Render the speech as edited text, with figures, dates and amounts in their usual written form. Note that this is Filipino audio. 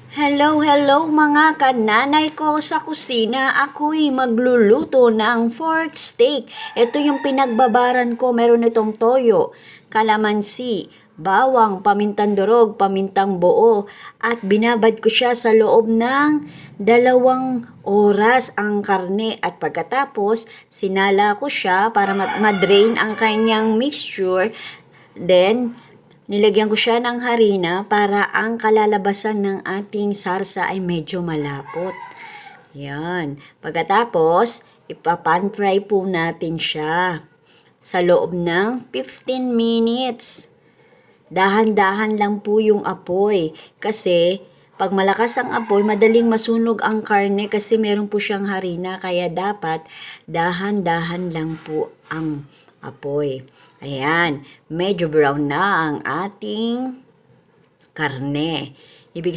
Hello, hello mga kananay ko sa kusina. Ako'y magluluto ng pork steak. Ito yung pinagbabaran ko. Meron itong toyo, kalamansi, bawang, pamintang durog, pamintang buo. At binabad ko siya sa loob ng 2 oras ang karne. At pagkatapos, sinala ko siya para madrain ang kanyang mixture. Then, nilagyan ko siya ng harina para ang kalalabasan ng ating sarsa ay medyo malapot. Yan. Pagkatapos, ipapan-fry po natin siya sa loob ng 15 minutes. Dahan-dahan lang po yung apoy kasi pag malakas ang apoy, madaling masunog ang karne kasi meron po siyang harina kaya dapat dahan-dahan lang po ang apoy. Ayan, medyo brown na ang ating karne. Ibig